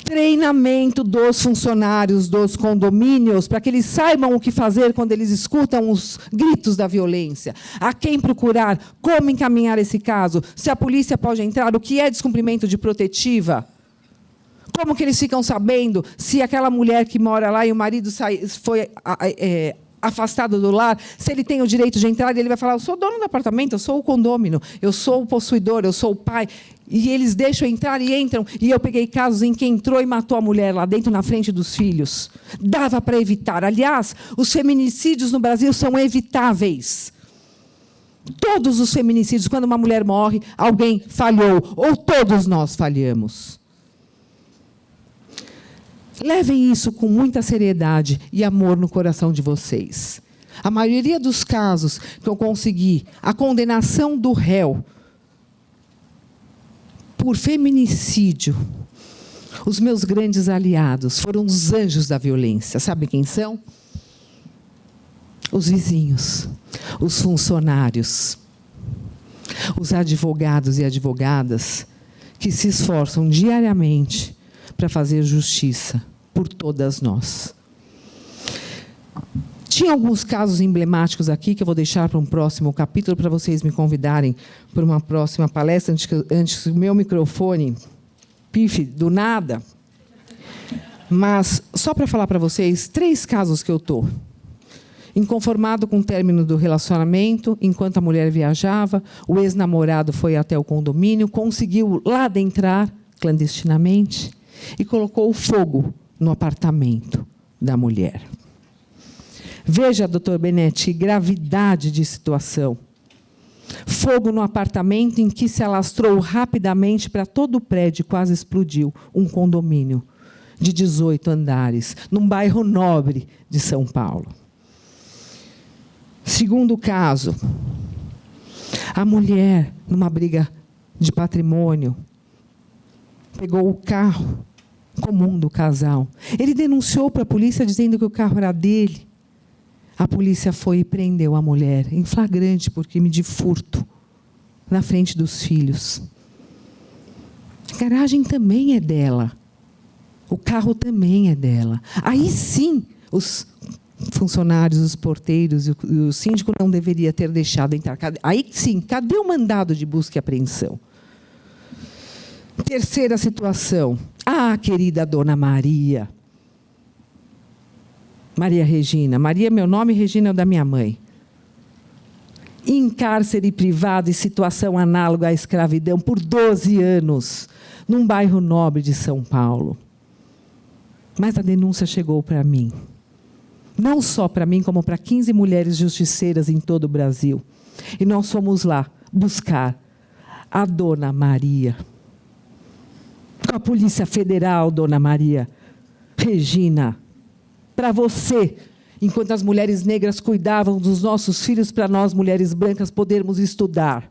Treinamento dos funcionários dos condomínios, para que eles saibam o que fazer quando eles escutam os gritos da violência. A quem procurar, como encaminhar esse caso, se a polícia pode entrar, o que é descumprimento de protetiva. Como que eles ficam sabendo se aquela mulher que mora lá e o marido foi afastado do lar, se ele tem o direito de entrar, ele vai falar: eu sou dono do apartamento, eu sou o condômino, eu sou o possuidor, eu sou o pai. E eles deixam entrar e entram. E eu peguei casos em que entrou e matou a mulher lá dentro, na frente dos filhos. Dava para evitar. Aliás, os feminicídios no Brasil são evitáveis. Todos os feminicídios, quando uma mulher morre, alguém falhou, ou todos nós falhamos. Levem isso com muita seriedade e amor no coração de vocês. A maioria dos casos que eu consegui, a condenação do réu por feminicídio, os meus grandes aliados foram os anjos da violência. Sabe quem são? Os vizinhos, os funcionários, os advogados e advogadas que se esforçam diariamente para fazer justiça por todas nós. Tinha alguns casos emblemáticos aqui que eu vou deixar para um próximo capítulo, para vocês me convidarem para uma próxima palestra, antes que o meu microfone pife do nada. Mas, só para falar para vocês, 3 casos que eu estou. Inconformado com o término do relacionamento, enquanto a mulher viajava, o ex-namorado foi até o condomínio, conseguiu lá adentrar clandestinamente e colocou fogo no apartamento da mulher. Veja, doutor Benetti, gravidade de situação. Fogo no apartamento em que se alastrou rapidamente para todo o prédio, quase explodiu, um condomínio de 18 andares, num bairro nobre de São Paulo. Segundo caso, a mulher, numa briga de patrimônio, pegou o carro comum do casal. Ele denunciou para a polícia dizendo que o carro era dele. A polícia foi e prendeu a mulher em flagrante por crime de furto na frente dos filhos. A garagem também é dela. O carro também é dela. Aí sim, os funcionários, os porteiros e o síndico não deveria ter deixado entrar. Aí sim, cadê o mandado de busca e apreensão? Terceira situação. Ah, querida dona Maria. Maria Regina. Maria é meu nome, Regina é o da minha mãe. Em cárcere privado e situação análoga à escravidão por 12 anos, num bairro nobre de São Paulo. Mas a denúncia chegou para mim. Não só para mim, como para 15 mulheres justiceiras em todo o Brasil. E nós fomos lá buscar a dona Maria. Com a Polícia Federal, dona Maria. Regina, para você, enquanto as mulheres negras cuidavam dos nossos filhos, para nós, mulheres brancas, podermos estudar.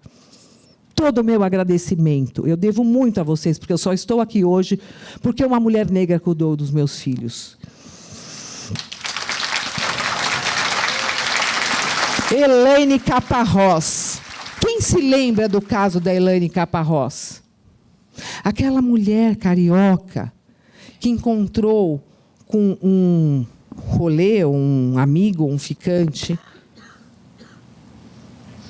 Todo o meu agradecimento. Eu devo muito a vocês, porque eu só estou aqui hoje porque uma mulher negra cuidou dos meus filhos. Elaine Caparrós. Quem se lembra do caso da Elaine Caparrós? Aquela mulher carioca que encontrou com um rolê, um amigo, um ficante,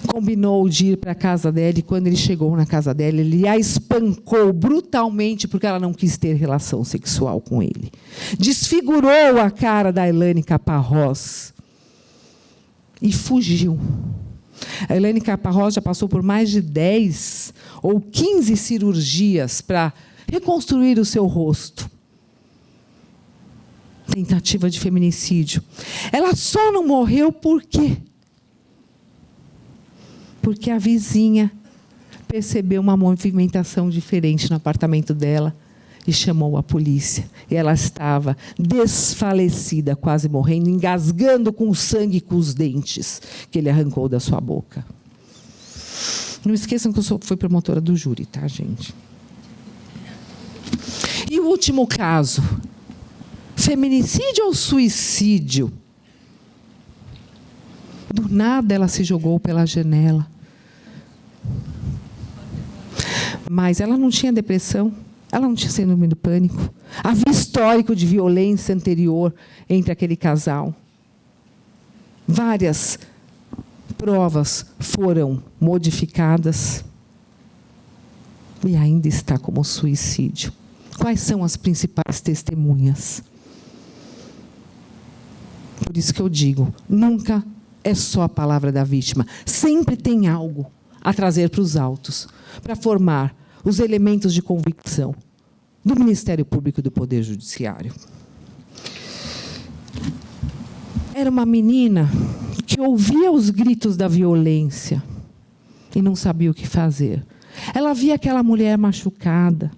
combinou de ir para a casa dela e, quando ele chegou na casa dela, ele a espancou brutalmente porque ela não quis ter relação sexual com ele. Desfigurou a cara da Elaine Caparrós e fugiu. A Elaine Caparrós já passou por mais de 10 ou 15 cirurgias para reconstruir o seu rosto. Tentativa de feminicídio. Ela só não morreu por quê? Porque a vizinha percebeu uma movimentação diferente no apartamento dela e chamou a polícia. E ela estava desfalecida, quase morrendo, engasgando com o sangue e com os dentes que ele arrancou da sua boca. Não esqueçam que eu fui promotora do júri, tá, gente? E o último caso. Feminicídio ou suicídio? Do nada ela se jogou pela janela. Mas ela não tinha depressão, ela não tinha síndrome do pânico. Havia histórico de violência anterior entre aquele casal. Várias provas foram modificadas e ainda está como suicídio. Quais são as principais testemunhas? Por isso que eu digo, nunca é só a palavra da vítima. Sempre tem algo a trazer para os autos, para formar os elementos de convicção do Ministério Público e do Poder Judiciário. Era uma menina que ouvia os gritos da violência e não sabia o que fazer. Ela via aquela mulher machucada,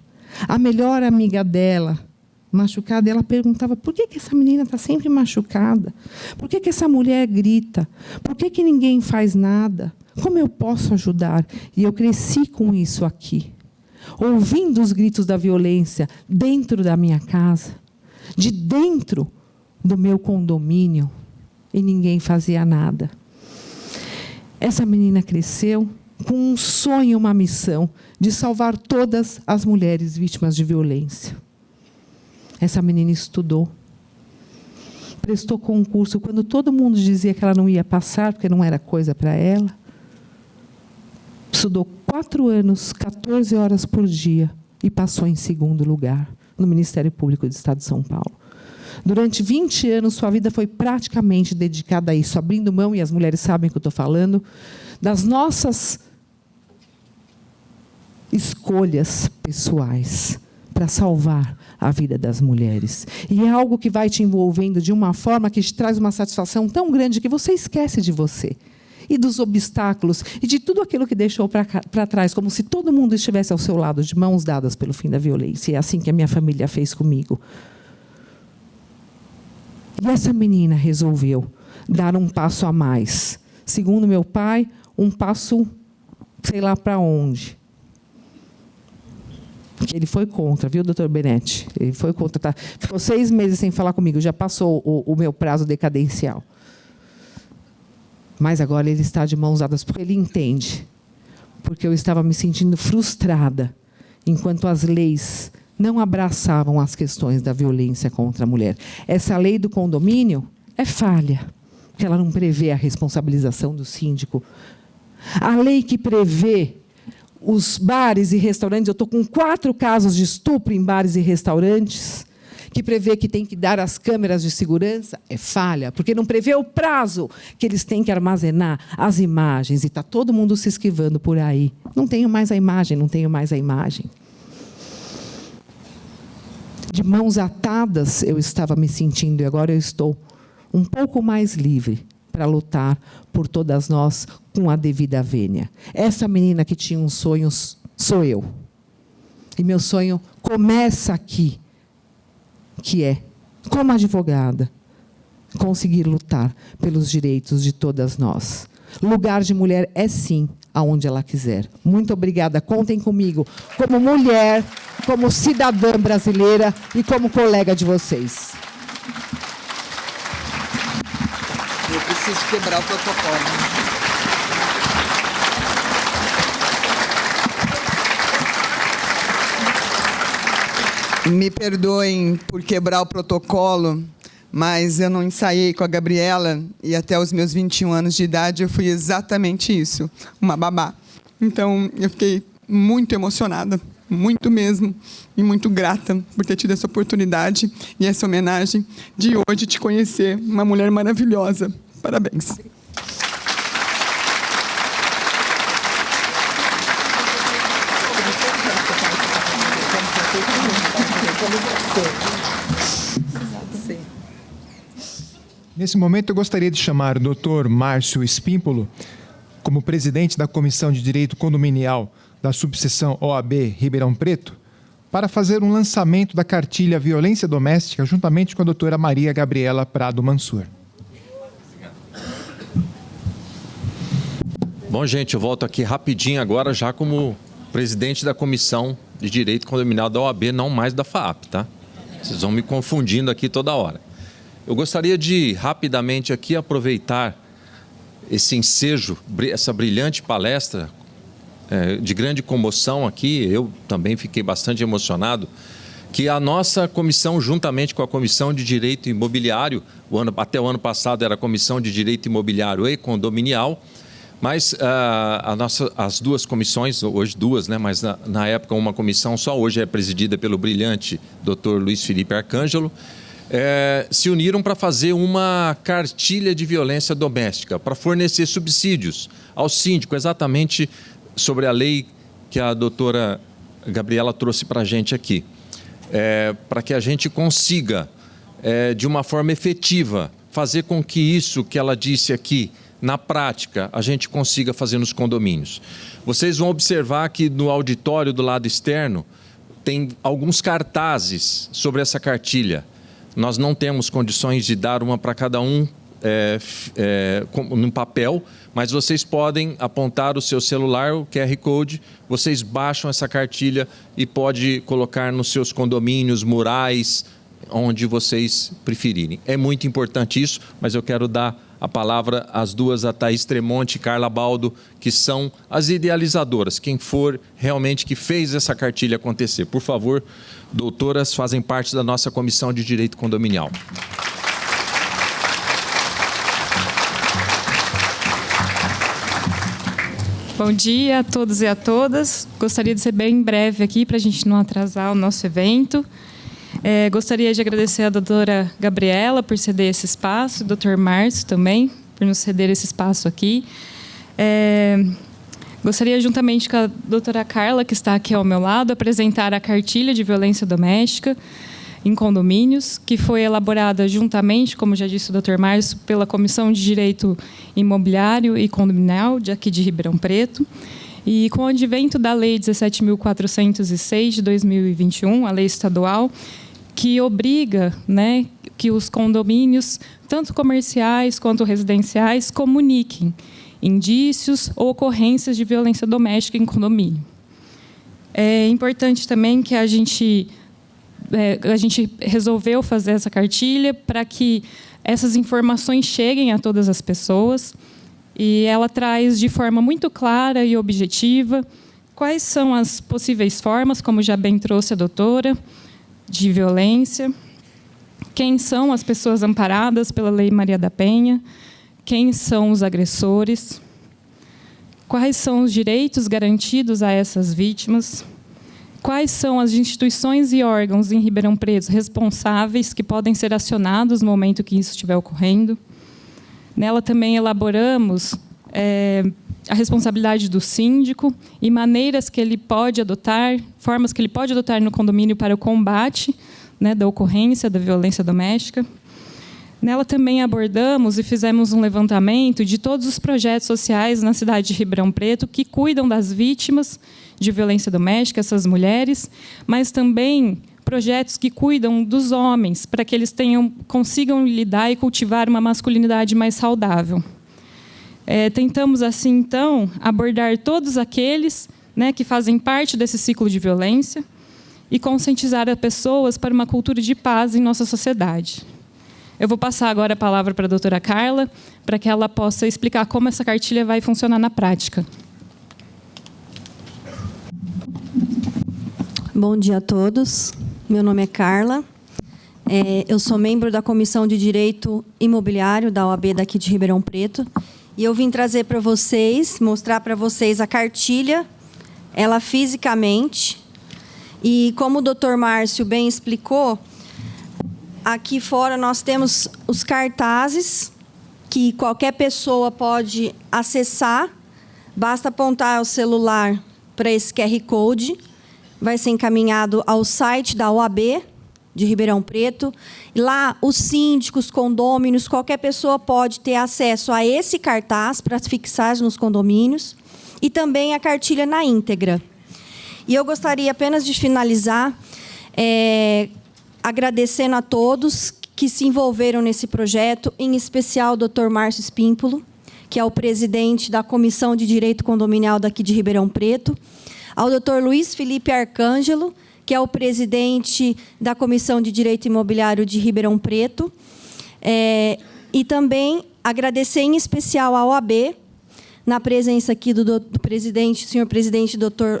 a melhor amiga dela machucada, e ela perguntava: por que essa menina está sempre machucada? Por que essa mulher grita? Por que ninguém faz nada? Como eu posso ajudar? E eu cresci com isso aqui, ouvindo os gritos da violência dentro da minha casa, de dentro do meu condomínio, e ninguém fazia nada. Essa menina cresceu com um sonho, uma missão de salvar todas as mulheres vítimas de violência. Essa menina estudou, prestou concurso, quando todo mundo dizia que ela não ia passar, porque não era coisa para ela. Estudou 4 anos, 14 horas por dia, e passou em 2º lugar no Ministério Público do Estado de São Paulo. Durante 20 anos, sua vida foi praticamente dedicada a isso, abrindo mão, e as mulheres sabem o que eu estou falando, das nossas escolhas pessoais para salvar a vida das mulheres. E é algo que vai te envolvendo de uma forma que te traz uma satisfação tão grande que você esquece de você e dos obstáculos e de tudo aquilo que deixou para trás, como se todo mundo estivesse ao seu lado, de mãos dadas pelo fim da violência. E é assim que a minha família fez comigo. E essa menina resolveu dar um passo a mais. Segundo meu pai, um passo, sei lá para onde. Que ele foi contra, viu, doutor Benetti? Ele foi contra. Tá? Ficou 6 meses sem falar comigo, já passou o meu prazo decadencial. Mas agora ele está de mãos dadas, porque ele entende. Porque eu estava me sentindo frustrada, enquanto as leis não abraçavam as questões da violência contra a mulher. Essa lei do condomínio é falha, porque ela não prevê a responsabilização do síndico. A lei que prevê os bares e restaurantes, eu estou com 4 casos de estupro em bares e restaurantes, que prevê que tem que dar as câmeras de segurança, é falha, porque não prevê o prazo que eles têm que armazenar as imagens, e está todo mundo se esquivando por aí. Não tenho mais a imagem, não tenho mais a imagem. De mãos atadas eu estava me sentindo, e agora eu estou um pouco mais livre para lutar por todas nós com a devida vênia. Essa menina que tinha um sonho sou eu. E meu sonho começa aqui, que é, como advogada, conseguir lutar pelos direitos de todas nós. Lugar de mulher é, sim, aonde ela quiser. Muito obrigada. Contem comigo como mulher, como cidadã brasileira e como colega de vocês.
Eu preciso quebrar o protocolo. Me perdoem por quebrar o protocolo, mas eu não ensaiei com a Gabriela e até os meus 21 anos de idade eu fui exatamente isso, uma babá. Então eu fiquei muito emocionada, muito mesmo, e muito grata por ter tido essa oportunidade e essa homenagem de hoje te conhecer, uma mulher maravilhosa. Parabéns.
Nesse momento, eu gostaria de chamar o Dr. Márcio Espímpolo, como presidente da Comissão de Direito Condominial da subseção OAB Ribeirão Preto, para fazer um lançamento da cartilha Violência Doméstica, juntamente com a doutora Maria Gabriela Prado Mansur.
Bom, gente, eu volto aqui rapidinho agora, já como presidente da Comissão de Direito Condominial da OAB, não mais da FAAP, tá? Vocês vão me confundindo aqui toda hora. Eu gostaria de, rapidamente aqui, aproveitar esse ensejo, essa brilhante palestra, de grande comoção aqui, eu também fiquei bastante emocionado, que a nossa comissão, juntamente com a Comissão de Direito Imobiliário, até o ano passado era a Comissão de Direito Imobiliário e Condominial, mas as duas comissões, hoje duas, né, mas na época uma comissão só, hoje é presidida pelo brilhante Dr. Luiz Felipe Arcângelo, se uniram para fazer uma cartilha de violência doméstica, para fornecer subsídios ao síndico, exatamente sobre a lei que a doutora Gabriela trouxe para a gente aqui. Para que a gente consiga, de uma forma efetiva, fazer com que isso que ela disse aqui, na prática, a gente consiga fazer nos condomínios. Vocês vão observar que no auditório do lado externo tem alguns cartazes sobre essa cartilha. Nós não temos condições de dar uma para cada um no papel, mas vocês podem apontar o seu celular, o QR Code, vocês baixam essa cartilha e pode colocar nos seus condomínios, murais, onde vocês preferirem. É muito importante isso, mas eu quero dar a palavra às duas, a Thaís Tremonte e Carla Baldo, que são as idealizadoras, quem for realmente que fez essa cartilha acontecer. Por favor, doutoras, fazem parte da nossa Comissão de Direito Condominial.
Bom dia a todos e a todas. Gostaria de ser bem breve aqui para a gente não atrasar o nosso evento. Gostaria de agradecer a doutora Gabriela por ceder esse espaço, o doutor Márcio também, por nos ceder esse espaço aqui. Gostaria, juntamente com a doutora Carla, que está aqui ao meu lado, apresentar a cartilha de violência doméstica em condomínios, que foi elaborada juntamente, como já disse o doutor Márcio, pela Comissão de Direito Imobiliário e Condominial, aqui de Ribeirão Preto. E com o advento da Lei 17.406 de 2021, a lei estadual, que obriga, né, que os condomínios, tanto comerciais quanto residenciais, comuniquem indícios ou ocorrências de violência doméstica em condomínio. É importante também que a gente resolveu fazer essa cartilha para que essas informações cheguem a todas as pessoas, e ela traz de forma muito clara e objetiva quais são as possíveis formas, como já bem trouxe a doutora, de violência, quem são as pessoas amparadas pela Lei Maria da Penha, quem são os agressores, quais são os direitos garantidos a essas vítimas, quais são as instituições e órgãos em Ribeirão Preto responsáveis que podem ser acionados no momento que isso estiver ocorrendo. Nela também elaboramos a responsabilidade do síndico e maneiras que ele pode adotar, formas que ele pode adotar no condomínio para o combate, né, da ocorrência da violência doméstica. Nela também abordamos e fizemos um levantamento de todos os projetos sociais na cidade de Ribeirão Preto que cuidam das vítimas de violência doméstica, essas mulheres, mas também projetos que cuidam dos homens, para que eles consigam lidar e cultivar uma masculinidade mais saudável. Tentamos, assim, então, abordar todos aqueles, né, que fazem parte desse ciclo de violência e conscientizar as pessoas para uma cultura de paz em nossa sociedade. Eu vou passar agora a palavra para a doutora Carla, para que ela possa explicar como essa cartilha vai funcionar na prática.
Bom dia a todos. Meu nome é Carla. Eu sou membro da Comissão de Direito Imobiliário da OAB daqui de Ribeirão Preto. E eu vim trazer para vocês, mostrar para vocês a cartilha, ela fisicamente. E como o doutor Márcio bem explicou, aqui fora nós temos os cartazes que qualquer pessoa pode acessar. Basta apontar o celular para esse QR Code. Vai ser encaminhado ao site da OAB de Ribeirão Preto. E lá, os síndicos, condôminos, qualquer pessoa pode ter acesso a esse cartaz para fixar nos condomínios e também a cartilha na íntegra. E eu gostaria apenas de finalizar agradecendo a todos que se envolveram nesse projeto, em especial o Dr. Márcio Espímpolo, que é o presidente da Comissão de Direito Condominial daqui de Ribeirão Preto, ao Dr. Luiz Felipe Arcângelo, que é o presidente da Comissão de Direito Imobiliário de Ribeirão Preto, e também agradecer em especial à OAB, na presença aqui do presidente, senhor presidente, Dr.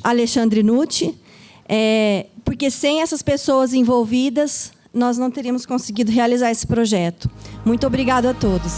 Alexandre Nutti, porque sem essas pessoas envolvidas, nós não teríamos conseguido realizar esse projeto. Muito obrigada a todos.